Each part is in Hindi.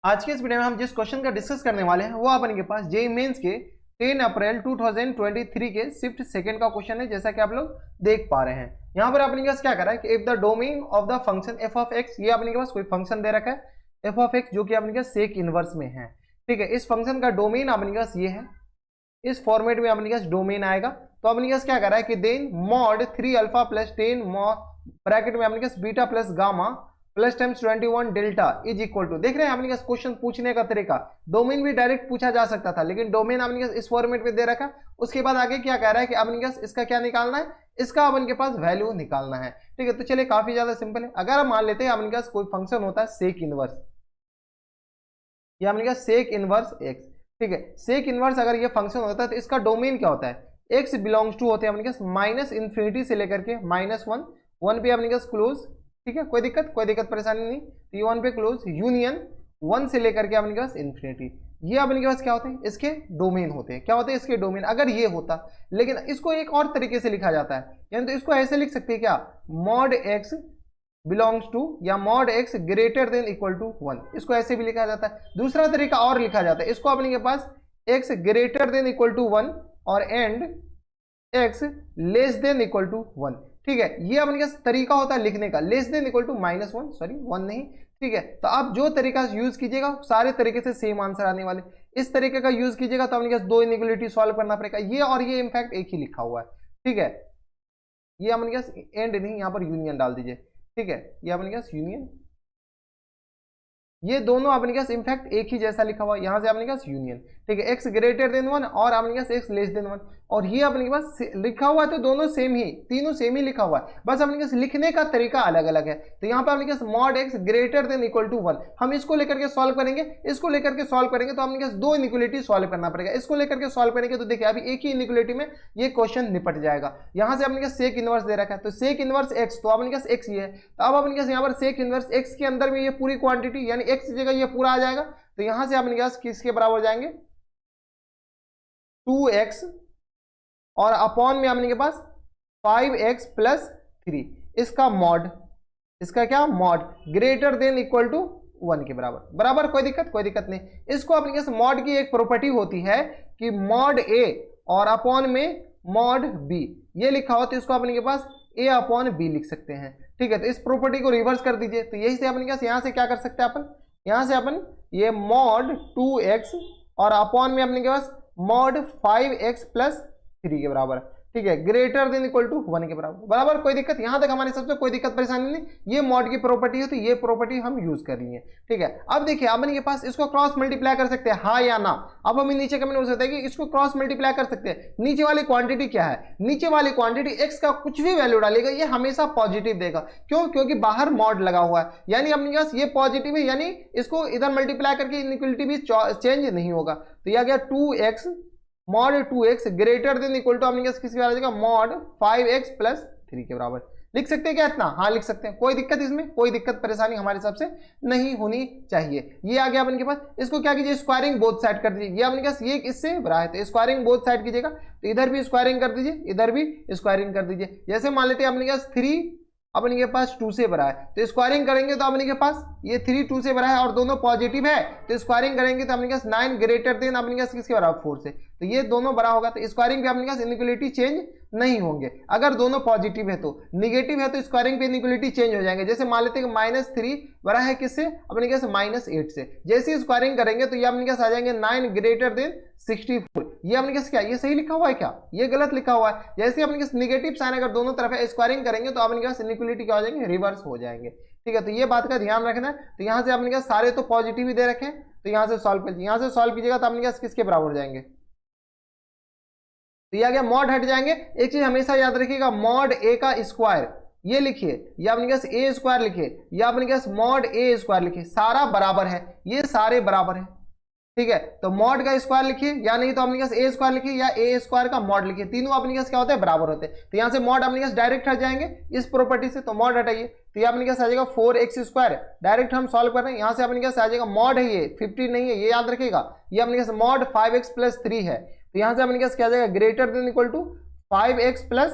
आज के इस वीडियो में हम जिस क्वेश्चन का डिस्कस करने वाले हैं वो अपन के पास जेईई मेंस के 10 अप्रैल 2023 के शिफ्ट सेकंड का क्वेश्चन है। जैसा कि आप लोग देख पा रहे हैं यहाँ पर अपने के पास क्या कर रहा है कि if the domain of the function F of x, ये अपने के पास कोई फंक्शन दे रखा है एफ ऑफ एक्स जो कि अपने के पास सेक इनवर्स में है। ठीक है, इस फंक्शन का डोमेन अपने के पास ये है, इस फॉर्मेट में अपने के पास डोमेन आएगा। तो अपने के पास क्या कर रहा है कि then mod 3 alpha plus 10 bracket में अपने के पास beta plus gamma plus times 21 delta is equal to, देख रहे हैं अपने पास क्वेश्चन पूछने का तरीका, डोमेन भी डायरेक्ट पूछा जा सकता था लेकिन डोमेन अपने पास इस फॉर्मेट में दे रखा। उसके बाद आगे क्या कह रहा है कि अपने पास इसका क्या निकालना है, इसका अपन के पास वैल्यू निकालना है। ठीक है, तो चलिए काफी ज्यादा सिंपल है। अगर हम मान लेते हैं अपने पास कोई फंक्शन होता है सेक इनवर्स, या अपने पास सेक इनवर्स एक्स। ठीक है, सेक इनवर्स अगर ये फंक्शन होता है तो इसका डोमेन क्या होता है, एक्स बिलोंग्स टू होते हैं अपने पास माइनस इन्फिनिटी से लेकर के -1, 1 पे अपने पास क्लोज। ठीक है, कोई दिक्कत परेशानी नहीं, तो ये 1 पे क्लोज, यूनियन 1 से लेकर के अपने पास इन्फिनिटी, ये अपने के पास क्या होते हैं, इसके डोमेन होते हैं। क्या होते हैं इसके डोमेन। अगर ये होता, लेकिन इसको एक और तरीके से लिखा जाता है, यानी तो इसको ऐसे लिख सकते हैं क्या, मॉड एक्स बिलोंग्स टू या mod x greater than equal to 1, इसको ऐसे भी लिखा जाता है। दूसरा तरीका और लिखा जाता है, इसको अपने के पास x greater than equal to 1 और and x less than equal to 1। ठीक है, ये अपने पास तरीका होता है लिखने का, less than equal to -1, sorry 1 नहीं। ठीक है, तो आप जो तरीका यूज कीजिएगा सारे तरीके से सेम आंसर आने वाले। इस तरीके का यूज कीजिएगा तो अपने पास दो इनइक्वालिटी सॉल्व करना पड़ेगा, ये और ये इनफैक्ट एक ही लिखा हुआ है। ठीक है, ये अपने पास एंड नहीं, यहाँ पर यूनियन डाल दीजिए। ठीक है, ये अपने पास यूनियन, ये दोनों अपने पास इनफैक्ट एक ही जैसा लिखा हुआ है, यहां से अपने पास यूनियन। ठीक है, एक्स ग्रेटर देन 1 और अपने पास एक्स लेस देन 1, और ये अपने पास लिखा हुआ है तो दोनों सेम ही, तीनों सेम ही लिखा हुआ है, बस अपने पास लिखने का तरीका अलग अलग है। तो यहाँ पर अपने पास mod x greater than equal to 1, हम इसको लेकर के सॉल्व करेंगे, इसको लेकर के सॉल्व करेंगे तो अपने पास दो इनइक्वालिटी सॉल्व करना पड़ेगा। इसको लेकर के सॉल्व करेंगे तो देखिए अभी एक ही इनइक्वालिटी में ये क्वेश्चन निपट जाएगा। यहाँ से अपने पास सेक इनवर्स दे रखा है, तो सेक इनवर्स एक्स, तो अपने पास एक्स ही है, तो अब अपने पास यहाँ पर सेक इनवर्स एक्स के अंदर में ये पूरी क्वांटिटी यानी एक्स की जगह ये पूरा आ जाएगा। तो यहां से अपने पास किसके बराबर जाएंगे, 2x और अपॉन में अपने के पास 5x प्लस 3, इसका मॉड, इसका क्या mod greater than equal to 1 के बराबर। बराबर, कोई दिक्कत नहीं। इसको अपने पास मॉड की एक प्रॉपर्टी होती है कि मॉड a और अपॉन में मॉड b, ये लिखा हो तो इसको अपने के पास a अपॉन b लिख सकते हैं। ठीक है, तो इस प्रॉपर्टी को रिवर्स कर दीजिए, तो यही से अपने पास यहां से क्या कर सकते हैं अपन, यहां से अपन ये मॉड 2x और अपॉन में अपने के पास मॉड 5x प्लस 3 के बराबर। ठीक है, ग्रेटर देन इक्वल टू 1 के बराबर। बराबर, कोई दिक्कत, यहां तक हमारे सबसे कोई दिक्कत परेशानी नहीं। ये मॉड की प्रॉपर्टी है तो ये प्रॉपर्टी हम यूज कर रही है। ठीक है, अब देखिए अपन के पास इसको क्रॉस मल्टीप्लाई कर सकते हैं, हाँ या ना। अब हमें नीचे कमेंट हो सकता है कि इसको क्रॉस मल्टीप्लाई कर सकते हैं। नीचे वाली क्वांटिटी क्या है, नीचे वाली क्वांटिटी एक्स का कुछ भी वैल्यू डालेगा ये हमेशा पॉजिटिव देगा। क्यों, क्योंकि बाहर मॉड लगा हुआ है, यानी अपने पास ये पॉजिटिव है, यानी इसको इधर मल्टीप्लाई करके इनइक्वालिटी भी चेंज नहीं होगा। तो यह गया 2x mod 2x greater than equal to अपने किसके बराबर जाएगा, मॉड 5x प्लस 3 के बराबर। लिख सकते हैं क्या इतना, हाँ लिख सकते हैं, कोई दिक्कत, इसमें कोई दिक्कत परेशानी हमारे हिसाब से नहीं होनी चाहिए। ये आ गया अपने के पास, इसको क्या कीजिए स्क्वायरिंग बोथ साइड कर दीजिए, ये अपने पास ये इससे बड़ा है तो स्क्वायरिंग बोथ साइड कीजिएगा, तो इधर भी स्क्वायरिंग कर दीजिए, इधर भी स्क्वायरिंग कर दीजिए। जैसे मान लेते हैं अपने पास 3 अपने के पास 2 से बड़ा है तो स्क्वायरिंग करेंगे तो अपने के पास ये 3 2 से बड़ा है और दोनों पॉजिटिव है, तो स्क्वायरिंग करेंगे तो अपने पास 9 ग्रेटर देन अपने पास किसके बराबर 4 से, तो ये दोनों बड़ा होगा। तो स्क्वायरिंग पे अपने पास इनइक्वालिटी चेंज नहीं होंगे। अगर दोनों पॉजिटिव है तो, निगेटिव है तो स्क्वायरिंग पे इनइक्वालिटी चेंज हो जाएंगे। जैसे मान लेते हैं -3 बड़ा है किससे, अपने पास -8 से, जैसे स्क्वायरिंग करेंगे तो ये अपने पास आ जाएंगे 9 ग्रेटर देन 64। ये अपने पास क्या, ये सही लिखा हुआ है क्या, ये गलत लिखा हुआ है। जैसे अपने पास निगेटिव साइन अगर दोनों तरफ है स्क्वायरिंग करेंगे तो अपने पास इनइक्वालिटी क्या हो जाएंगे, रिवर्स हो जाएंगे। ठीक है, तो ये बात का ध्यान रखना है। तो यहाँ से अपने पास सारे तो पॉजिटिव ही दे रखे हैं, तो यहाँ से सॉल्व कीजिए, यहाँ से सॉल्व कीजिएगा तो अपने पास किसके बराबर हो जाएंगे, तो यह आ गया मॉड हट जाएंगे। एक चीज हमेशा याद रखिएगा, मॉड a का स्क्वायर ये लिखिए, या अपने पास a स्क्वायर लिखिए, या अपने पास मॉड a स्क्वायर लिखिए, सारा बराबर है, ये सारे बराबर है। ठीक है, तो मॉड का स्क्वायर लिखिए, या नहीं तो अपने पास a स्क्वायर लिखिए या a स्क्वायर का मॉड लिखिए, तीनों अपने पास क्या होते हैं, बराबर होते हैं। तो यहाँ से मॉड अपने पास डायरेक्ट हट जाएंगे इस प्रॉपर्टी से, तो मॉड हटाइए, तो ये अपने पास आ जाएगा 4x स्क्वायर, डायरेक्ट हम सॉल्व कर रहे हैं। यहाँ से अपने पास आ जाएगा मॉड है ये 50 नहीं है, ये याद रखिएगा, ये अपने पास मॉड 5x प्लस 3 है, तो यहाँ से अपने पास क्या आ जाएगा, greater than equal to 5x plus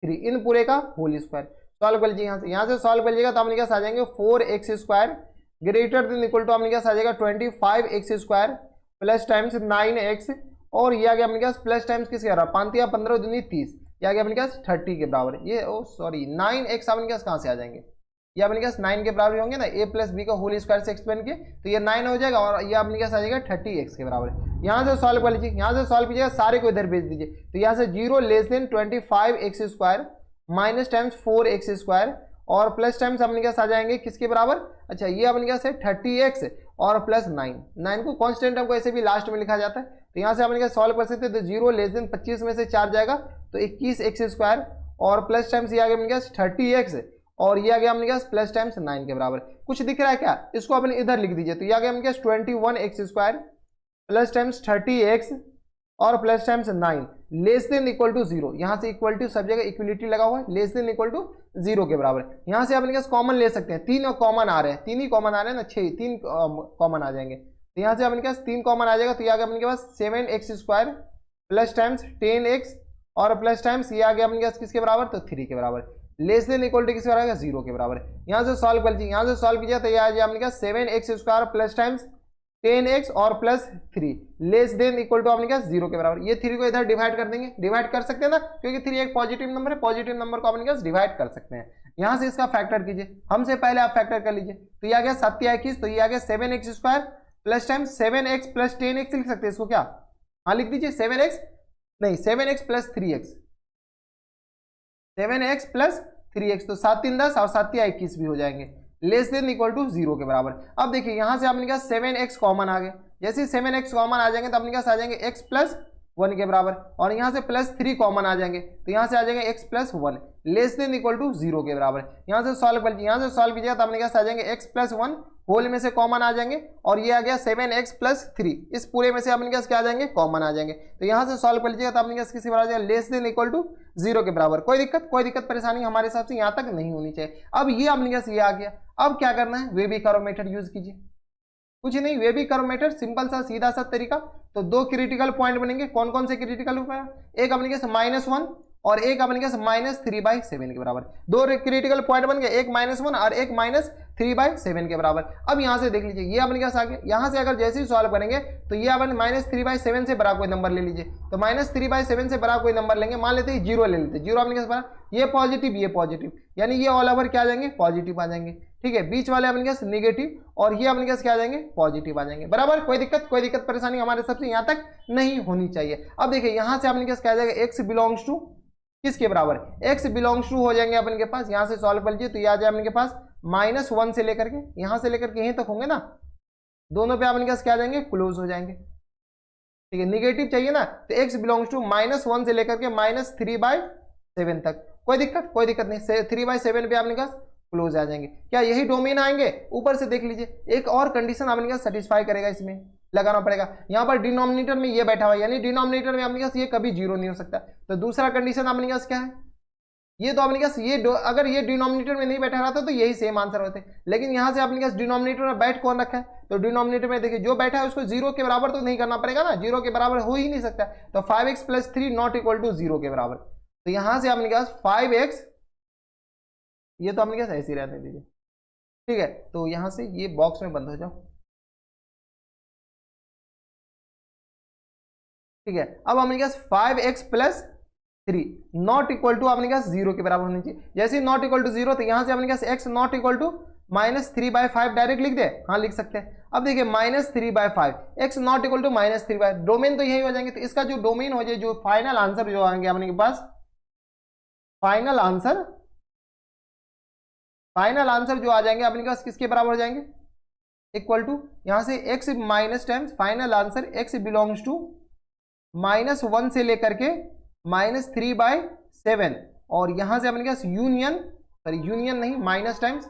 3 इन पूरे का होल स्क्वायर। सॉल्व कर लीजिए, यहाँ से सॉल्व कर लीजिएगा तो अपने पास आ जाएंगे 4x square greater than equal to अपने पास आ जाएगा 25x² प्लस टाइम्स 9x, और ये आ गया अपने पास प्लस टाइम्स किसके आ रहा है 5 या 15 दूनी 30, ये आ गया अपने पास 30 के बराबर। ये ओ सॉरी 9x अपने पास कहाँ से आ जाएंगे, ये अपने पास 9 के बराबर होंगे ना, a प्लस बी का होल स्क्वायर से एक्सपेंड के, तो ये 9 हो जाएगा और ये अपने पास आ जाएगा 30x के बराबर। यहाँ से सॉल्व कर लीजिए, यहाँ से सॉल्व कीजिएगा, सारे को इधर भेज दीजिए, तो यहाँ से 0 less than 25x² minus times 4x² और प्लस टाइम्स अपने पास आ जाएंगे किसके बराबर, अच्छा ये अपने पास है 30x और प्लस 9 को कॉन्स्टेंट हमको ऐसे भी लास्ट में लिखा जाता है, तो यहाँ से अपने पास सॉल्व कर सकते हैं, तो 0 लेस देन 25 में से 4 जाएगा तो 21x² और प्लस टाइम्स ये आ गया अपने पास 30x और ये आ गया अपने पास प्लस टाइम्स 9 के बराबर। कुछ दिख रहा है क्या, इसको अपने इधर लिख दीजिए, तो ये आ गया अपने पास 21x² प्लस टाइम्स 30x और plus times 9 less than equal to 0, यहाँ से इक्वल टू सब जगह इक्वलिटी लगा हुआ है, लेस देन इक्वल टू 0 के बराबर। यहाँ से अपने पास कॉमन ले सकते हैं, 3 कॉमन आ रहे हैं, 3 ही कॉमन आ रहे हैं ना, 6 3 कॉमन आ जाएंगे, तो यहाँ से अपने पास 3 कॉमन आ जाएगा, तो ये आ गया अपने पास 7x² प्लस टाइम्स 10x और प्लस टाइम्स ये आ गया अपने पास किसके बराबर, तो 3 के बराबर, लेस देन इक्वल टू किसके बराबर, 0 के बराबर। यहाँ से सॉल्व कर लीजिए, यहाँ से सॉल्व कीजिए, तो ये आ जाए अपने पास 7x² प्लस टाइम्स 10x और plus 3 less than equal to अपने पास 0 के बराबर। ये 3 को इधर डिवाइड कर देंगे, डिवाइड कर सकते हैं ना, क्योंकि 3 एक पॉजिटिव नंबर है, पॉजिटिव नंबर को अपने पास डिवाइड कर सकते हैं। यहाँ से इसका फैक्टर कीजिए, हमसे पहले आप फैक्टर कर लीजिए, तो ये आ गया 7x, तो ये आ गया 7x² plus time 7x plus 10x लिख सकते हैं इसको क्या, हाँ लिख दीजिए 7x नहीं 7x plus 3x, 7x plus 3x, तो 7 3 10 और 7 3 21 भी हो जाएंगे, लेस देन इक्वल टू 0 के बराबर। अब देखिए यहाँ से अपने पास 7x कॉमन आ गए, जैसे 7x कॉमन आ जाएंगे तो अपने पास आ जाएंगे x प्लस 1 के बराबर, और यहाँ से प्लस 3 कॉमन आ जाएंगे तो यहाँ से आ जाएंगे x plus 1 less than equal to 0 के बराबर। यहाँ से सॉल्व कर लीजिए, यहाँ से सॉल्व कीजिएगा तो अपने पास आ जाएंगे x प्लस 1 होल में से कॉमन आ जाएंगे, और ये आ गया 7x प्लस 3, इस पूरे में से अपने पास क्या आ जाएंगे, कॉमन आ जाएंगे, तो यहाँ से सॉल्व कर लीजिएगा तो अपने पास किसी बराबर आ जाएगा लेस देन इक्वल टू 0 के बराबर। कोई दिक्कत परेशानी हमारे हिसाब से यहाँ तक नहीं होनी चाहिए। अब ये अपने पास ये आ गया, अब क्या करना है, वेबी कर्व मेथड यूज कीजिए, कुछ नहीं, वेबी कर्व मेथड सिंपल सा सीधा सा तरीका। तो 2 क्रिटिकल पॉइंट बनेंगे, कौन कौन से क्रिटिकल पॉइंट, एक अपने पास -1 और एक अपने पास -3/7 के बराबर, 2 क्रिटिकल पॉइंट बन गए, एक -1 और एक -3/7 के बराबर। अब यहाँ से देख लीजिए ये अपने पास आ गया, यहाँ से अगर जैसे ही सॉल्व करेंगे तो ये अपन -3/7 से बड़ा कोई नंबर ले लीजिए, तो -3/7 से बड़ा कोई नंबर लेंगे, मान लेते हैं 0 ले लेते हैं, 0 अपने पास बड़ा, ये पॉजिटिव, यानी ये ऑल ओवर क्या आ जाएंगे, पॉजिटिव आ जाएंगे, ठीक है, बीच वाले अपने पास नेगेटिव और ये अपने पास क्या आ जाएंगे, पॉजिटिव आ जाएंगे, बराबर। कोई दिक्कत परेशानी हमारे सबसे यहाँ तक नहीं होनी चाहिए। अब देखिए यहाँ से अपने पास क्या आ जाएगा, x बिलोंग्स टू किसके बराबर, x बिलोंग्स टू हो जाएंगे अपन के पास, यहाँ से सॉल्व कर लीजिए तो ये आ जाए अपने के पास -1 से लेकर के यहाँ से लेकर के यहीं तक होंगे ना, दोनों पे अपने पास क्या आ जाएंगे, क्लोज हो जाएंगे, ठीक है, निगेटिव चाहिए ना, तो x बिलोंग्स टू -1 से लेकर के -3/7 तक, कोई दिक्कत नहीं, 3/7 पे अपने पास क्लोज आ जाएंगे। क्या यही डोमेन आएंगे, ऊपर से देख लीजिए एक और कंडीशन अपने पास सेटिस्फाई करेगा, इसमें लगाना पड़ेगा, यहाँ पर डिनोमिनेटर में ये बैठा हुआ है, यानी डिनोमिनेटर में अपने पास ये कभी 0 नहीं हो सकता, तो दूसरा कंडीशन अपने पास क्या है, ये तो अपने पास ये अगर ये डिनोमिनेटर में नहीं बैठा रहता तो यही सेम आंसर होते, लेकिन यहाँ से अपने पास डिनोमिनेटर में बैठ कौन रखा है, तो डिनोमिनेटर में देखिए जो बैठा है उसको 0 के बराबर तो नहीं करना पड़ेगा ना, 0 के बराबर हो ही नहीं सकता, तो 5x + 3 नॉट इक्वल टू 0 के बराबर, तो यहाँ से अपने पास 5x, ये तो अपने पास ऐसे ही रहने दीजिए, ठीक है, तो यहाँ से ये बॉक्स में बंद हो जाओ, ठीक है। अब अपने पास 5x + 3 नॉट इक्वल टू अपने पास 0 के बराबर होनी चाहिए, जैसे ही नॉट इक्वल टू 0 तो यहाँ से अपने पास x not equal to -3/5 direct लिख दे, हाँ लिख सकते हैं। अब देखिए -3/5 x not equal to -3/5, domain तो यही हो जाएंगे, तो इसका जो डोमेन हो जाए, जो फाइनल आंसर जो आएंगे अपने पास, फाइनल आंसर जो आ जाएंगे अपने पास किसके बराबर हो जाएंगे, इक्वल टू यहाँ से x minus times final answer x belongs to -1 से लेकर के -3/7, और यहाँ से अपने पास यूनियन नहीं माइनस टाइम्स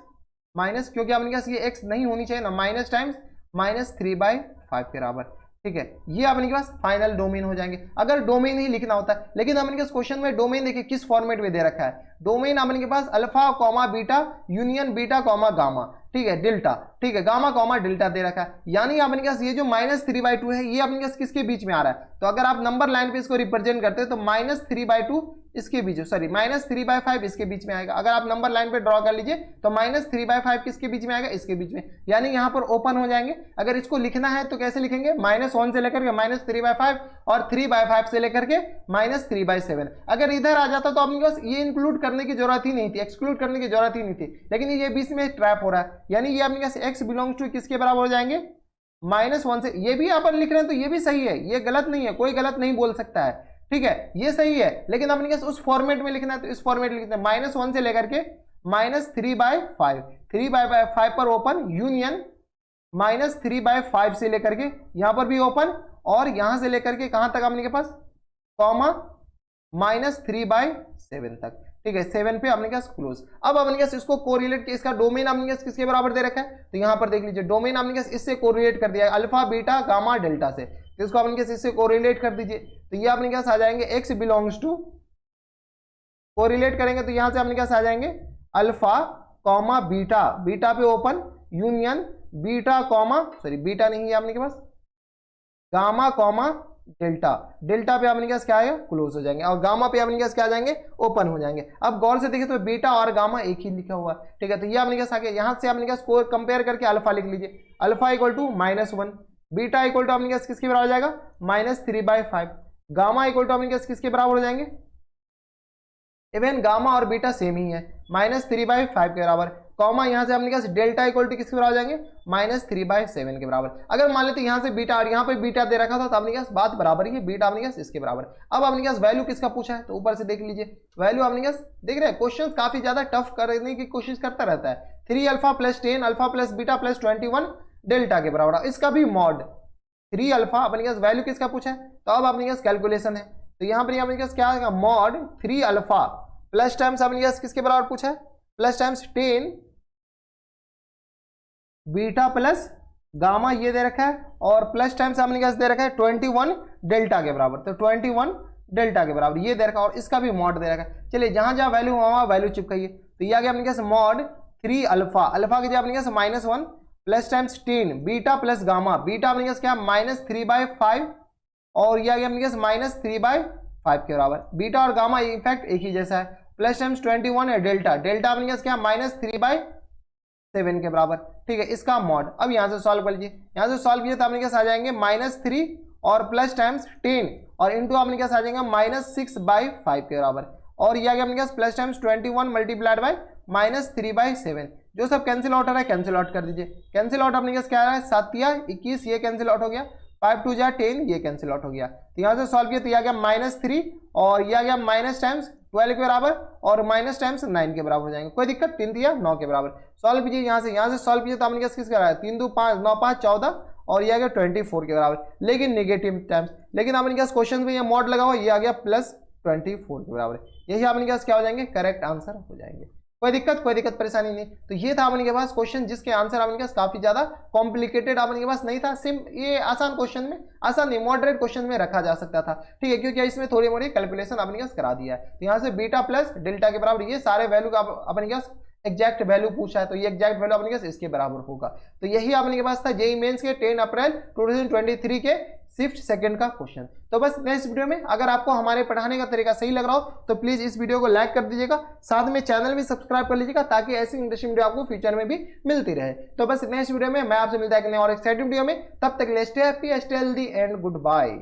माइनस, क्योंकि अपने पास ये x नहीं होनी चाहिए ना, माइनस टाइम्स -3/5 के बराबर, ठीक है, ये अपने के पास फाइनल डोमेन हो जाएंगे। अगर डोमेन ही लिखना होता है, लेकिन अपने के क्वेश्चन में डोमेन देखिए किस फॉर्मेट में दे रखा है, डोमेन अपने के पास alpha comma beta union beta comma gamma, ठीक है डेल्टा, ठीक है गामा कॉमा डेल्टा दे रखा है, यानी अपने पास ये जो -3/2 है ये अपने पास किसके बीच में आ रहा है, तो अगर आप नंबर लाइन पे इसको रिप्रेजेंट करते हैं तो -3/2 इसके बीच, सॉरी -3/5 इसके बीच में आएगा। अगर आप नंबर लाइन पे ड्रॉ कर लीजिए तो -3/5 किसके बीच में आएगा, इसके बीच में, यानी यहाँ पर ओपन हो जाएंगे। अगर इसको लिखना है तो कैसे लिखेंगे, -1 से लेकर के -3/5 और 3/5 से लेकर के -3/7। अगर इधर आ जाता तो अपने पास ये इंक्लूड करने की जरूरत ही नहीं थी, एक्सक्लूड करने की जरूरत ही नहीं थी, लेकिन ये बीच में ट्रैप हो रहा है, यानी ये अपने पास x बिलोंग्स टू किसके बराबर हो जाएंगे, -1 से। ये भी यहाँ पर लिख रहे हैं तो ये भी सही है, ये गलत नहीं है, कोई गलत नहीं बोल सकता है, ठीक है ये सही है, लेकिन अपने पास उस फॉर्मेट में लिखना है तो इस फॉर्मेट में लिखना है, -1 से लेकर के -3/5, 3/5 पर ओपन यूनियन -3/5 से लेकर के यहां पर भी ओपन, और यहां से लेकर के कहां तक अपने के पास कॉमा -3/7 तक, ठीक है 7 पे अपने पास क्लोज। अब अपने पास इसको कोरिलेट के इसका डोमेन अपने पास किसके बराबर दे रखा है, तो यहां पर देख लीजिए डोमेन अपने पास इससे कोरिलेट कर दिया है, अल्फा बीटा गामा डेल्टा से, तो इसको अपने पास इससे कोरिलेट कर दीजिए, तो ये अपने पास आ जाएंगे x बिलोंग्स टू, कोरिलेट करेंगे तो यहां से अपने पास आ जाएंगे अल्फा कॉमा बीटा, बीटा पे open union beta comma, sorry beta नहीं है अपने के पास, गामा कॉमा डेल्टा, डेल्टा पे अपने पास क्या आएगा क्लोज हो जाएंगे, और गामा पे अपने पास क्या आ जाएंगे ओपन हो जाएंगे। अब गौर से देखिए तो बीटा और गामा एक ही लिखा हुआ है, ठीक है, तो ये अपने पास आगे यहां से अपने पास स्कोर कंपेयर करके अल्फा लिख लीजिए, alpha equal to -1, beta equal to अपने पास किसके बराबर हो जाएगा -3/5, गामा इक्वल टू अपने पास किसके बराबर हो जाएंगे, इवन गामा और बीटा सेम ही है -3/5 के बराबर, कॉमा यहां से अपने पास डेल्टा इक्वल टू किसके बराबर हो जाएंगे -3/7 के बराबर। अगर मान लेते यहां से बीटा और यहां पे बीटा दे रखा था तो अपने पास बात बराबर ही है, बीटा अपने पास इसके बराबर। अब अपने पास वैल्यू किसका पूछा है तो ऊपर से देख लीजिए वैल्यू अपने पास देख रहे हैं, क्वेश्चन काफी ज्यादा टफ करने की कोशिश करता रहता है, 3 alpha plus 10 alpha plus beta plus 21 delta के बराबर, इसका भी मॉड 3 अल्फा अपने पास वैल्यू किसका पूछा है, तो अब अपने पास कैलकुलेशन है, तो यहाँ पर अपने पास क्या आएगा मॉड 3 अल्फा प्लस टाइम्स अपने पास किसके बराबर पूछा है, plus times 10 beta plus gamma ये दे रखा है, और प्लस टाइम्स अपने पास दे रखा है 21 डेल्टा के बराबर, तो 21 डेल्टा के बराबर ये दे रखा है, और इसका भी मॉड दे रखा है। चलिए जहां जहां वैल्यू वहां वैल्यू चिपकाइए, तो ये आ गया अपने पास मॉड 3 अल्फा, अल्फा के जो अपने पास -1 plus times 10 beta plus gamma, beta अपने पास क्या -3/5, और ये आ गया अपने पास -3/5 के बराबर, बीटा और गामा इनफैक्ट एक ही जैसा है, प्लस टाइम्स 21 है डेल्टा, डेल्टा अपने पास क्या -3/7 के बराबर, ठीक है इसका मॉड। अब यहां से सॉल्व कर लीजिए, यहां से सॉल्व कीजिए तो अपने पास आ जाएंगे -3 और प्लस टाइम्स 10 और इंटू अपने पास आ जाएगा -6/5 के बराबर, और ये आ गया अपने पास प्लस टाइम्स 21 मल्टीप्लाइड बाय -3/7, जो सब कैंसिल आउट हो रहा है कैंसिल आउट कर दीजिए, कैंसिल आउट अपने पास क्या आ रहा है 7 या 21 ये कैंसिल आउट हो गया, 5 2 जा 10 ये कैंसिल आउट हो गया, तो यहाँ से सॉल्व किया तो ये आ गया -3 और ये आ गया माइनस टाइम्स 12 के बराबर और माइनस टाइम्स 9 के बराबर हो जाएंगे, कोई दिक्कत 3 या 9 के बराबर। सॉल्व कीजिए यहाँ से सॉल्व कीजिए तो आपने किस करा है 3 2 5 9 5 14 और ये आ गया 24 के बराबर, लेकिन नेगेटिव टाइम्स, लेकिन आपने क्या क्वेश्चन में ये मॉड लगा हुआ ये आ गया +24 के बराबर, यही आपने क्या हो जाएंगे करेक्ट आंसर हो जाएंगे, कोई दिक्कत परेशानी नहीं। तो ये था अपने के पास क्वेश्चन जिसके आंसर अपने के पास काफी ज्यादा कॉम्प्लिकेटेड अपने के पास नहीं था, सिम ये आसान क्वेश्चन में आसान नहीं मॉडरेट क्वेश्चन में रखा जा सकता था, ठीक है, क्योंकि इसमें थोड़ी मोड़ी कैलकुलेशन अपने के पास करा दिया है। तो यहाँ से बीटा प्लस डेल्टा के बराबर ये सारे वैल्यू का अपने के पास एग्जैक्ट वैल्यू पूछा है, तो ये एग्जैक्ट वैल्यू अपने के पास इसके बराबर होगा। तो यही अपने के पास था जेईई मेंस के 10 अप्रैल 2023 के शिफ्ट सेकंड का क्वेश्चन। तो बस नेक्स्ट वीडियो में अगर आपको हमारे पढ़ाने का तरीका सही लग रहा हो तो प्लीज इस वीडियो को लाइक कर दीजिएगा, साथ में चैनल भी सब्सक्राइब कर लीजिएगा ताकि ऐसी इंटरेस्टिंग वीडियो आपको फ्यूचर में भी मिलती रहे। तो बस नेक्स्ट वीडियो में मैं आपसे मिलता है और एक्साइटिंग वीडियो में, तब तक stay happy stay healthy and good bye.